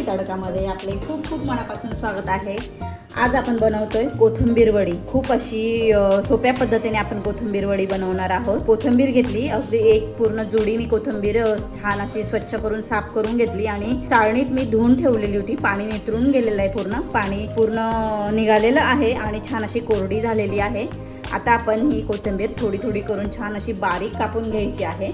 तडकामध्ये आपले खूप खूप मनापासून स्वागत आहे। आज आपण बनवतोय कोथिंबीर वडी। खूप अशी सोप्या पद्धतीने आपण कोथिंबीर वडी बनवणार आहोत। कोथिंबीर घेतली, अगदी एक पूर्ण जुडी मी कोथिंबीर छान अशी स्वच्छ करून साफ करून घेतली आणि चाळणीत मी धुवून ठेवलेली होती। पाणी नितरून गेलेलं आहे, पाणी पूर्ण निघालेलं आहे आणि छान अशी कोरडी झालेली आहे। आता आपण ही कोथिंबीर थोडी थोडी करून छान अशी बारीक कापून घ्यायची आहे।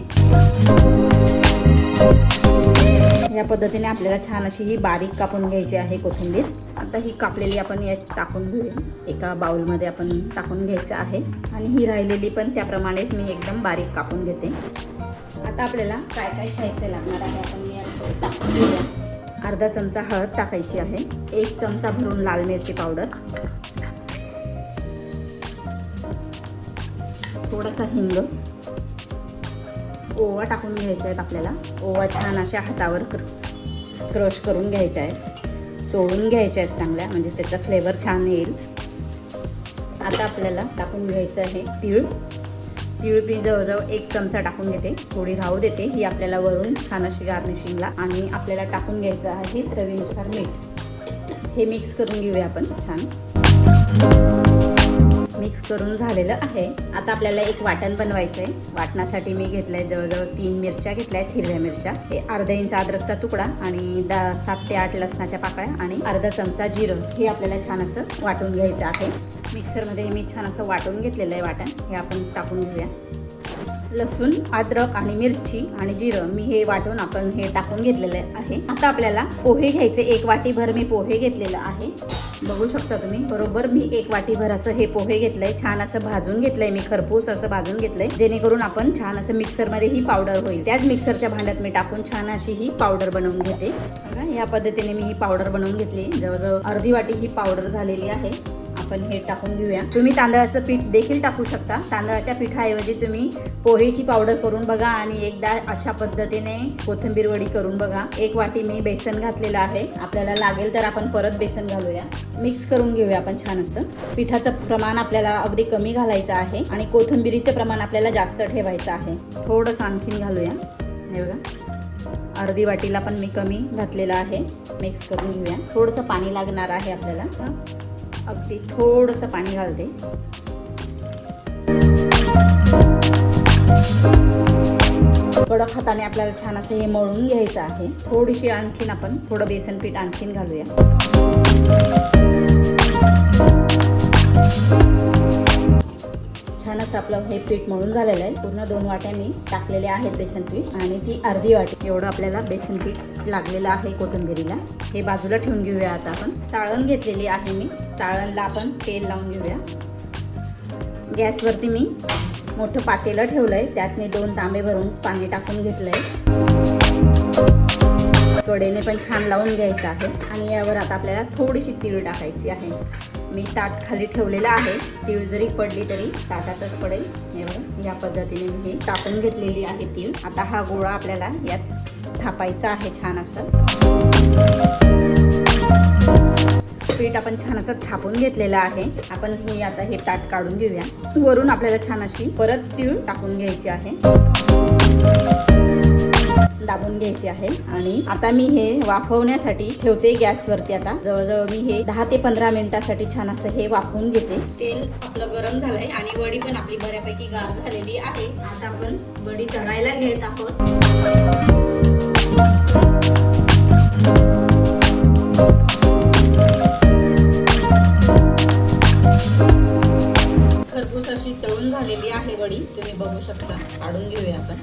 या पद्धतीने आपल्याला छान अशी ही बारीक कापून घ्यायची आहे कोथिंबीर। आता ही कापलेली आपण यात टाकून घेऊया, एका बाउलमध्ये आपण टाकून घ्यायचं आहे आणि ही राहिलेली पण त्याप्रमाणेच मी एकदम बारीक कापून घेते। आता आपल्याला काय काय साहित्य लागणार आहे आपण यात टाकून घेऊया। अर्धा चमचा हळद टाकायची आहे, 1 चमचा भरून लाल मिरची पावडर, थोडासा हिंग, ओवा टाकून घ्यायचा आहे आपल्याला। ओवा छान अशा हातावर क्रश करून घ्यायचा आहे, चोळून घ्यायचे आहेत चांगल्या, म्हणजे त्याचा फ्लेवर छान येईल। आता आपल्याला टाकून घ्यायचं आहे तीळ मी जवळजवळ 1 चमचा टाकून घेते, थोडी राहू देते ही आपल्याला वरून छान अशी गार्निशिंगला। आणि आपल्याला टाकून घ्यायचं आहे चवीनुसार मीठ। हे मिक्स करून घेऊया आपण छान। मिक्स करून झालेलं आहे। आता आपल्याला एक वाटण बनवायचं आहे। वाटणासाठी मी घेतलंय जवळजवळ 3 मिरच्या घेतल्यात, हिरव्या मिरच्या, हे अर्धा इंच अद्रकचा तुकडा आणि 7 ते 8 लसणाच्या पाकळ्या आणि अर्धा चमचा जिरं। हे आपल्याला छान असं वाटून घ्यायचं आहे। मिक्सरमध्ये मी छान असं वाटून घेतलेलं आहे वाटण, हे आपण टाकून घेऊया। लसूण, अद्रक आणि मिरची आणि जिरं मी हे वाटून आपण हे टाकून घेतलेलं आहे। आता आपल्याला पोहे घ्यायचे, 1 वाटीभर मी पोहे घेतलेलं आहे। बघू शकता तुम्ही, बरोबर मी 1 वाटीभर असं हे पोहे घेतलंय। छान असं भाजून घेतलंय मी, खरपूस असं भाजून घेतलंय, जेणेकरून आपण छान असं मिक्सरमध्ये ही पावडर होईल। त्याच मिक्सरच्या भांड्यात मी टाकून छान अशी ही पावडर बनवून घेते। या पद्धतीने मी ही पावडर बनवून घेतली, जवळजवळ अर्धी वाटी ही पावडर झालेली आहे। आपण हे टाकून घेऊया। तुम्ही तांदळाचं पीठ देखील टाकू शकता, तांदळाच्या पिठाऐवजी तुम्ही पोहेची पावडर करून बघा आणि एकदा अशा पद्धतीने कोथिंबीर वडी करून बघा। 1 वाटी मी बेसन घातलेलं आहे, आपल्याला लागेल तर आपण परत बेसन घालूया। मिक्स करून घेऊया आपण छान असं। पिठाचं प्रमाण आपल्याला अगदी कमी घालायचं आहे आणि कोथिंबीरीचं प्रमाण आपल्याला जास्त ठेवायचं आहे। थोडंसं आणखीन घालूया, हे बघा अर्धी वाटीला पण मी कमी घातलेलं आहे। मिक्स करून घेऊया। थोडंसं पाणी लागणार आहे आपल्याला, अगदी थोडंसं पाणी घालते। कडक हाताने आपल्याला छान असं हे मळून घ्यायचं आहे। थोडीशी आणखीन आपण थोडं बेसन पीठ आणखीन घालूया। छान असं आपलं हे पीठ मळून झालेलं आहे। पूर्ण 2 वाट्या मी टाकलेले आहेत बेसन पीठ आणि ती अर्धी वाटी एवढं आपल्याला बेसन पीठ लागलेलं आहे कोथिंबीरीला। हे बाजूला ठेवून घेऊया। आता आपण चाळण घेतलेली आहे मी, चाळणला आपण तेल लावून घेऊया। गॅसवरती मी मोठं पातेलं ठेवलंय, त्यात मी 2 तांबे भरून पाणी टाकून घेतलंय। कडेने पण छान लावून घ्यायचं आहे आणि यावर आता आपल्याला थोडीशी तीळ टाकायची आहे। मी ताट खाली ठेवलेलं आहे, तीळ जरी पडली तरी ताटातच पडेल। हे बघा, या पद्धतीने मी हे टाकून घेतलेली आहे तीळ। आता हा गोळा आपल्याला यात थापायचा आहे छान असं। पीठ आपण छान असं थापून घेतलेलं आहे। आपण ही आता हे ताट काढून घेऊया। वरून आपल्याला छान अशी परत तीळ टाकून घ्यायची आहे, दाबून घ्यायची आहे। आणि आता मी हे वाफवण्यासाठी ठेवते गॅसवरती। आता जवळजवळ मी हे 10 ते 15 मिनिटासाठी छान असं हे वाफवून घेते। तेल आपलं गरम झालंय आणि वडी पण आपली बऱ्यापैकी गार झालेली आहे। आता आपण वडी तळायला घेत आहोत। खरपूस अशी तळून झालेली आहे वडी, तुम्ही बघू शकता। काढून घेऊया आपण।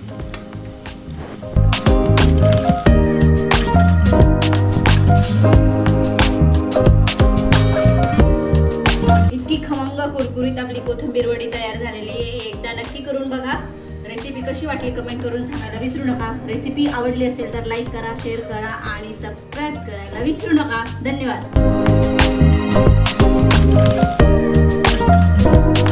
इतकी खमंग कुरकुरीत आपली कोथिंबीर वडी तयार झालेली आहे। एकदा नक्की करून बघा। रेसिपी कशी वाटली कमेंट करून सांगायला विसरू नका। रेसिपी आवडली असेल तर लाईक करा, शेअर करा आणि सबस्क्राईब करायला विसरू नका। धन्यवाद।